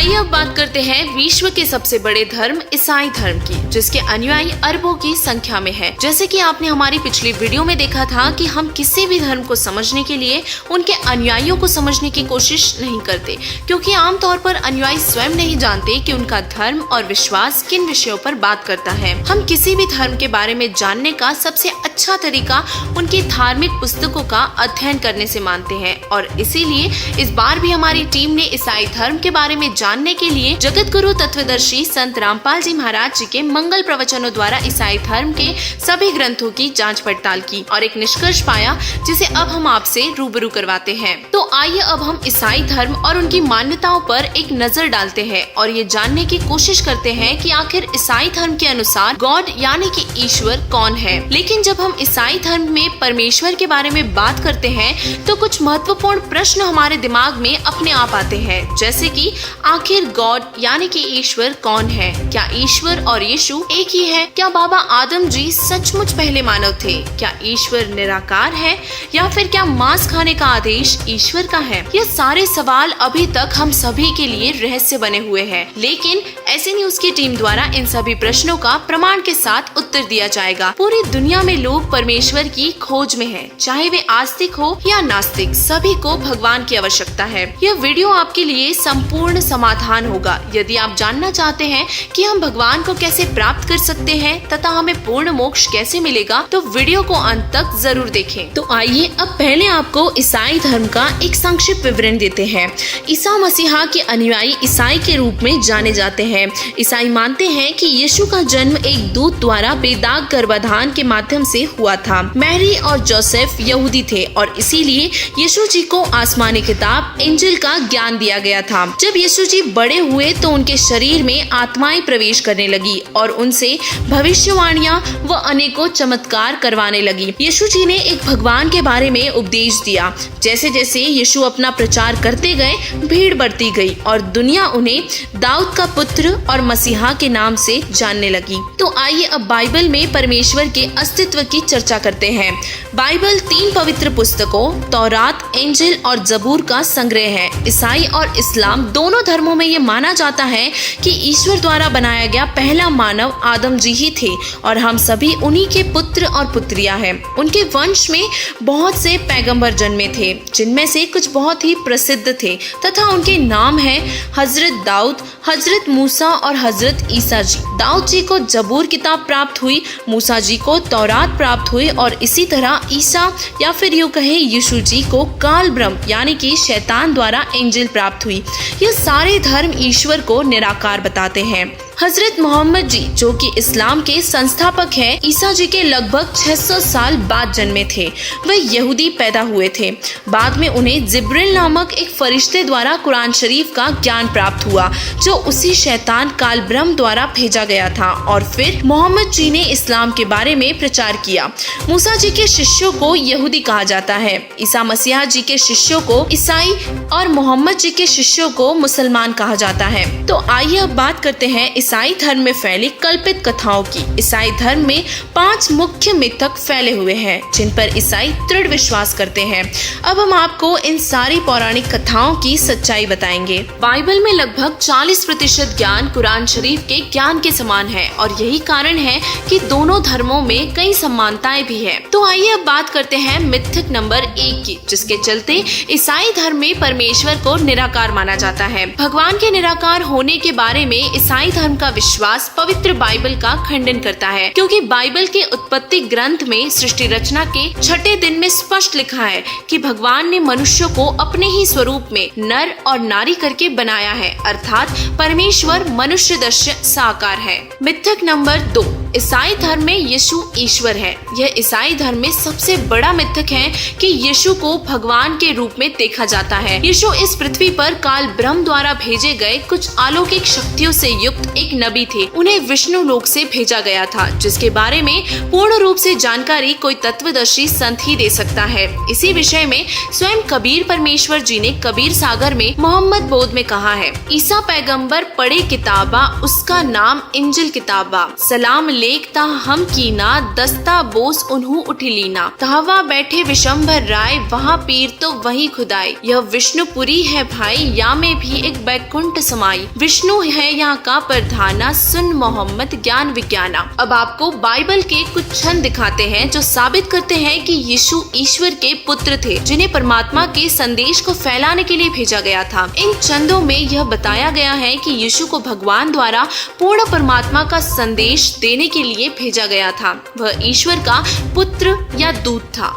आइए अब बात करते हैं विश्व के सबसे बड़े धर्म ईसाई धर्म की, जिसके अनुयायी अरबों की संख्या में है। जैसे कि आपने हमारी पिछली वीडियो में देखा था कि हम किसी भी धर्म को समझने के लिए उनके अनुयायियों को समझने की कोशिश नहीं करते, क्योंकि आमतौर पर अनुयायी स्वयं नहीं जानते कि उनका धर्म और विश्वास किन विषयों पर बात करता है। हम किसी भी धर्म के बारे में जानने का सबसे अच्छा तरीका उनकी धार्मिक पुस्तकों का अध्ययन करने से मानते हैं, और इसीलिए इस बार भी हमारी टीम ने ईसाई धर्म के बारे में जानने के लिए जगत गुरु तत्वदर्शी संत रामपाल जी महाराज जी के मंगल प्रवचनों द्वारा ईसाई धर्म के सभी ग्रंथों की जांच पड़ताल की और एक निष्कर्ष पाया, जिसे अब हम आपसे रूबरू करवाते हैं। तो आइए अब हम ईसाई धर्म और उनकी मान्यताओं पर एक नजर डालते हैं और ये जानने की कोशिश करते हैं कि आखिर ईसाई धर्म के अनुसार गॉड यानी कि ईश्वर कौन है। लेकिन जब हम ईसाई धर्म में परमेश्वर के बारे में बात करते हैं तो कुछ महत्वपूर्ण प्रश्न हमारे दिमाग में अपने आप आते हैं, जैसे कि आखिर गॉड यानी कि ईश्वर कौन है? क्या ईश्वर और यीशु एक ही है? क्या बाबा आदम जी सचमुच पहले मानव थे? क्या ईश्वर निराकार है या फिर क्या मांस खाने का आदेश ईश्वर का है? ये सारे सवाल अभी तक हम सभी के लिए रहस्य बने हुए हैं, लेकिन ऐसे न्यूज की टीम द्वारा इन सभी प्रश्नों का प्रमाण के साथ उत्तर दिया जाएगा। पूरी दुनिया में लोग परमेश्वर की खोज में हैं, चाहे वे आस्तिक हो या नास्तिक, सभी को भगवान की आवश्यकता है। यह वीडियो आपके लिए संपूर्ण समाधान होगा। यदि आप जानना चाहते हैं कि हम भगवान को कैसे प्राप्त कर सकते हैं तथा हमें पूर्ण मोक्ष कैसे मिलेगा, तो वीडियो को अंत तक जरूर देखें। तो आइए अब पहले आपको ईसाई धर्म का एक संक्षिप्त विवरण देते हैं। ईसा मसीहा के अनुयायी ईसाई के रूप में जाने जाते हैं। ईसाई मानते हैं कि यीशु का जन्म एक दूत द्वारा बेदाग गर्भाधान के माध्यम से हुआ था। मैरी और जोसेफ यहूदी थे और इसीलिए यीशु जी को आसमानी किताब इंजिल का ज्ञान दिया गया था। जब यीशु जी बड़े हुए तो उनके शरीर में आत्माएं प्रवेश करने लगी और उनसे भविष्यवाणियां व अनेकों चमत्कार करवाने लगी। यीशु जी ने एक भगवान के बारे में उपदेश दिया। जैसे जैसे यीशु अपना प्रचार करते गए, भीड़ बढ़ती गई और दुनिया उन्हें दाऊद का पुत्र और मसीहा के नाम से जानने लगी। तो आइए अब बाइबल में परमेश्वर के अस्तित्व की चर्चा करते हैं। बाइबल 3 पवित्र पुस्तकों तौरात, इंजिल और जबूर का संग्रह है। ईसाई और इस्लाम दोनों धर्मों में ये माना जाता है कि ईश्वर द्वारा बनाया गया पहला मानव आदम जी ही थे और हम सभी उन्हीं के पुत्र और पुत्रियां हैं। उनके वंश में बहुत से पैगंबर जन्मे थे, जिनमें से कुछ बहुत ही प्रसिद्ध थे तथा उनके नाम हैं हजरत दाऊद, हजरत मूसा और हजरत ईसा जी। दाऊद जी को जबूर किताब प्राप्त हुई, मूसा जी को तौरात प्राप्त हुई और इसी तरह ईसा या फिर यूं कहें यीशु जी को काल ब्रह्म यानी कि शैतान द्वारा इंजिल प्राप्त हुई। ये सारे धर्म ईश्वर को निराकार बताते हैं। हजरत मोहम्मद जी, जो कि इस्लाम के संस्थापक हैं, ईसा जी के लगभग 600 साल बाद जन्मे थे। वे यहूदी पैदा हुए थे। बाद में उन्हें जिब्रील नामक एक फरिश्ते द्वारा कुरान शरीफ का ज्ञान प्राप्त हुआ, जो उसी शैतान काल ब्रह्म द्वारा भेजा गया था, और फिर मोहम्मद जी ने इस्लाम के बारे में प्रचार किया। मूसा जी के शिष्यों को यहूदी कहा जाता है, ईसा मसीहा जी के शिष्यों को ईसाई और मोहम्मद जी के शिष्यों को मुसलमान कहा जाता है। तो आइए अब बात करते हैं ईसाई धर्म में फैली कल्पित कथाओं की। ईसाई धर्म में 5 मुख्य मिथक फैले हुए हैं, जिन पर ईसाई दृढ़ विश्वास करते हैं। अब हम आपको इन सारी पौराणिक कथाओं की सच्चाई बताएंगे। बाइबल में लगभग 40% ज्ञान कुरान शरीफ के ज्ञान के समान है और यही कारण है कि दोनों धर्मों में कई समानताएं भी है। तो आइए अब बात करते हैं मिथक नंबर 1 की, जिसके चलते ईसाई धर्म में परमेश्वर को निराकार माना जाता है। भगवान के निराकार होने के बारे में ईसाई धर्म का विश्वास पवित्र बाइबल का खंडन करता है, क्योंकि बाइबल के उत्पत्ति ग्रंथ में सृष्टि रचना के 6ठे दिन में स्पष्ट लिखा है कि भगवान ने मनुष्य को अपने ही स्वरूप में नर और नारी करके बनाया है, अर्थात परमेश्वर मनुष्य दृश्य साकार है। मिथक नंबर 2, ईसाई धर्म में यीशु ईश्वर है। यह ईसाई धर्म में सबसे बड़ा मिथक है कि यीशु को भगवान के रूप में देखा जाता है। यीशु इस पृथ्वी पर काल ब्रह्म द्वारा भेजे गए कुछ अलौकिक शक्तियों से युक्त एक नबी थे। उन्हें विष्णु लोक से भेजा गया था, जिसके बारे में पूर्ण रूप से जानकारी कोई तत्वदर्शी संत ही दे सकता है। इसी विषय में स्वयं कबीर परमेश्वर जी ने कबीर सागर में मोहम्मद बोध में कहा है, ईसा पैगंबर पढ़े किताबा, उसका नाम इंजिल किताबा, सलाम लेख ता हम कीना, दस्ता बोस उन्हू उठी लीना, तहवा बैठे विशंभर राय, वहाँ पीर तो वही खुदाई। यह विष्णुपुरी है भाई, या में भी एक बैकुंठ समाई, विष्णु है यहाँ का प्रधाना, सुन मोहम्मद ज्ञान विज्ञाना। अब आपको बाइबल के कुछ छंद दिखाते हैं जो साबित करते हैं कि यीशु ईश्वर के पुत्र थे, जिन्हें परमात्मा के संदेश को फैलाने के लिए भेजा गया था। इन छंदों में यह बताया गया है कि यीशु को भगवान द्वारा पूर्ण परमात्मा का संदेश देने के लिए भेजा गया था। वह ईश्वर का पुत्र या दूत था।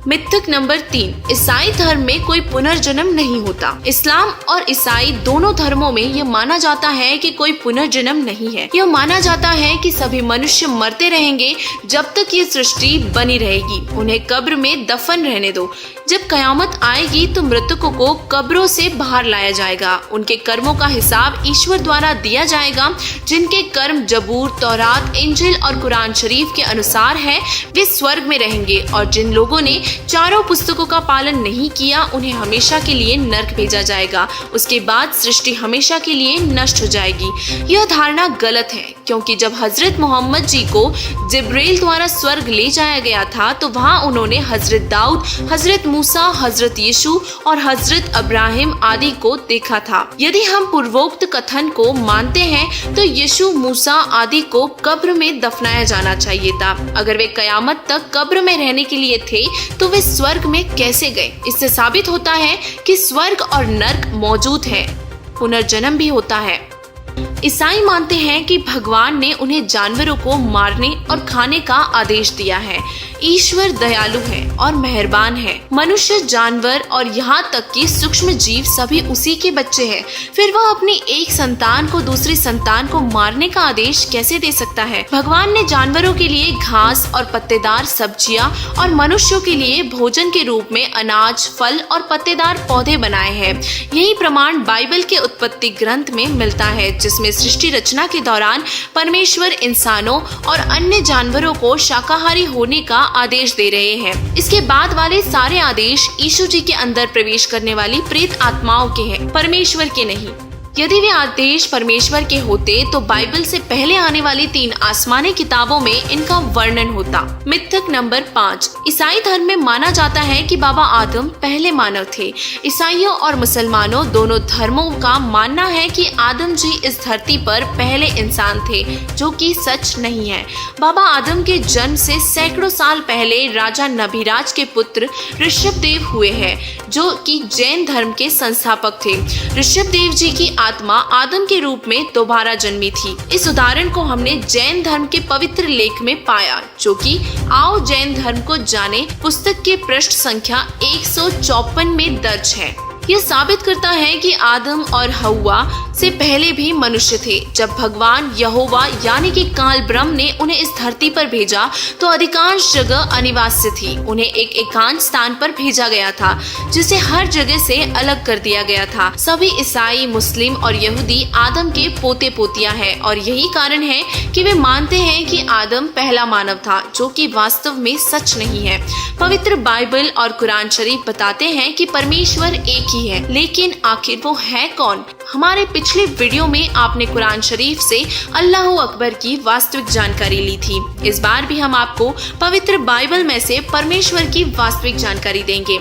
मिथक नंबर 3, ईसाई धर्म में कोई पुनर्जन्म नहीं होता। इस्लाम और ईसाई दोनों धर्मों में यह माना जाता है कि कोई पुनर्जन्म नहीं है। यह माना जाता है कि सभी मनुष्य मरते रहेंगे जब तक ये सृष्टि बनी रहेगी। उन्हें कब्र में दफन रहने दो। जब कयामत आएगी तो मृतकों को कब्रों से बाहर लाया जाएगा। उनके कर्मों का हिसाब ईश्वर द्वारा दिया जाएगा। जिनके कर्म जबूर, तौरात, इंजिल और कुरान शरीफ के अनुसार है, वे स्वर्ग में रहेंगे, और जिन लोगों ने चारों पुस्तकों का पालन नहीं किया, उन्हें हमेशा के लिए नर्क भेजा जाएगा। उसके बाद सृष्टि हमेशा के लिए नष्ट हो जाएगी। यह धारणा गलत है, क्योंकि जब हजरत मोहम्मद जी को जिब्रील द्वारा स्वर्ग ले जाया गया था तो वहाँ उन्होंने हजरत दाऊद, हजरत मूसा, हजरत यीशु और हजरत अब्राहिम आदि को देखा था। यदि हम पूर्वोक्त कथन को मानते हैं तो यीशु, मूसा आदि को कब्र में दफनाया जाना चाहिए था। अगर वे कयामत तक कब्र में रहने के लिए थे तो वे स्वर्ग में कैसे गए? इससे साबित होता है कि स्वर्ग और नर्क मौजूद है, पुनर्जन्म भी होता है। ईसाई मानते हैं कि भगवान ने उन्हें जानवरों को मारने और खाने का आदेश दिया है। ईश्वर दयालु है और मेहरबान है। मनुष्य, जानवर और यहाँ तक कि सूक्ष्म जीव सभी उसी के बच्चे हैं। फिर वह अपनी एक संतान को दूसरी संतान को मारने का आदेश कैसे दे सकता है? भगवान ने जानवरों के लिए घास और पत्तेदार सब्जियां और मनुष्यों के लिए भोजन के रूप में अनाज, फल और पत्तेदार पौधे बनाए हैं। यही प्रमाण बाइबल के उत्पत्ति ग्रंथ में मिलता है, जिसमें सृष्टि रचना के दौरान परमेश्वर इंसानों और अन्य जानवरों को शाकाहारी होने का आदेश दे रहे हैं। इसके बाद वाले सारे आदेश यीशु जी के अंदर प्रवेश करने वाली प्रेत आत्माओं के हैं, परमेश्वर के नहीं। यदि वे आदेश परमेश्वर के होते तो बाइबल से पहले आने वाली 3 आसमानी किताबों में इनका वर्णन होता। मिथक नंबर 5, ईसाई धर्म में माना जाता है कि बाबा आदम पहले मानव थे। ईसाइयों और मुसलमानों दोनों धर्मों का मानना है कि आदम जी इस धरती पर पहले इंसान थे, जो कि सच नहीं है। बाबा आदम के जन्म से सैकड़ों साल पहले राजा नभिराज के पुत्र ऋषभदेव हुए हैं, जो कि जैन धर्म के संस्थापक थे। ऋषभदेव जी की आत्मा आदम के रूप में दोबारा जन्मी थी। इस उदाहरण को हमने जैन धर्म के पवित्र लेख में पाया, जो कि आओ जैन धर्म को जाने पुस्तक के पृष्ठ संख्या 154 में दर्ज है। यह साबित करता है कि आदम और हव्वा से पहले भी मनुष्य थे। जब भगवान यहोवा यानी कि काल ब्रह्म ने उन्हें इस धरती पर भेजा तो अधिकांश जगह अनिवास्य थी। उन्हें एक एकांत स्थान पर भेजा गया था, जिसे हर जगह से अलग कर दिया गया था। सभी ईसाई, मुस्लिम और यहूदी आदम के पोते पोतियां हैं, और यही कारण है कि वे मानते हैं कि आदम पहला मानव था, जो कि वास्तव में सच नहीं है। पवित्र बाइबल और कुरान शरीफ बताते हैं कि परमेश्वर एक ही है, लेकिन आखिर वो है कौन? हमारे पिछले वीडियो में आपने कुरान शरीफ से अल्लाह अकबर की वास्तविक जानकारी ली थी। इस बार भी हम आपको पवित्र बाइबल में से परमेश्वर की वास्तविक जानकारी देंगे।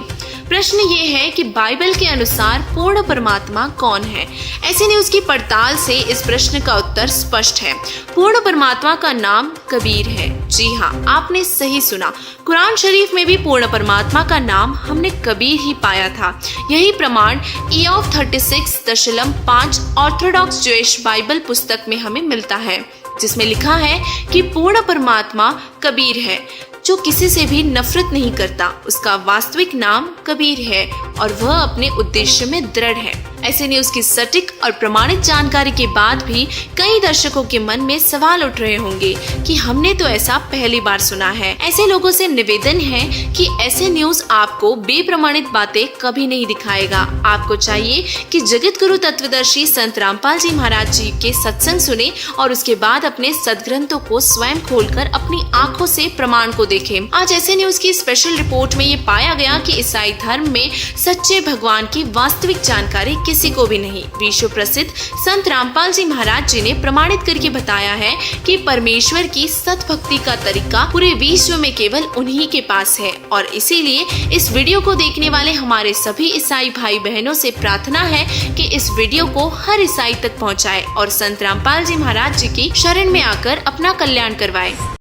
प्रश्न ये है कि बाइबल के अनुसार पूर्ण परमात्मा कौन है? ऐसे न्यूज की पड़ताल से इस प्रश्न का उत्तर स्पष्ट है। पूर्ण परमात्मा का नाम कबीर है। जी हाँ, आपने सही सुना। कुरान शरीफ में भी पूर्ण परमात्मा का नाम हमने कबीर ही पाया था। यही प्रमाण ईओफ 36.5 ऑर्थोडॉक्स ज्यूइश बाइबल पुस्तक में हमें मिलता है, जिसमें लिखा है कि पूर्ण परमात्मा कबीर है, जो किसी से भी नफरत नहीं करता। उसका वास्तविक नाम कबीर है और वह अपने उद्देश्य में दृढ़ है। ऐसे न्यूज की सटीक और प्रमाणित जानकारी के बाद भी कई दर्शकों के मन में सवाल उठ रहे होंगे कि हमने तो ऐसा पहली बार सुना है। ऐसे लोगों से निवेदन है कि ऐसे न्यूज आपको बेप्रमाणित बातें कभी नहीं दिखाएगा। आपको चाहिए कि जगत गुरु तत्वदर्शी संत रामपाल जी महाराज जी के सत्संग सुने और उसके बाद अपने सदग्रंथों को स्वयं खोलकर अपनी आंखों से प्रमाण को देखें। आज ऐसे न्यूज की स्पेशल रिपोर्ट में ये पाया गया कि ईसाई धर्म में सच्चे भगवान की वास्तविक जानकारी किस किसी को भी नहीं। विश्व प्रसिद्ध संत रामपाल जी महाराज जी ने प्रमाणित करके बताया है कि परमेश्वर की सत भक्ति का तरीका पूरे विश्व में केवल उन्हीं के पास है। और इसीलिए इस वीडियो को देखने वाले हमारे सभी ईसाई भाई बहनों से प्रार्थना है कि इस वीडियो को हर ईसाई तक पहुंचाए और संत रामपाल जी महाराज जी की शरण में आकर अपना कल्याण करवाए।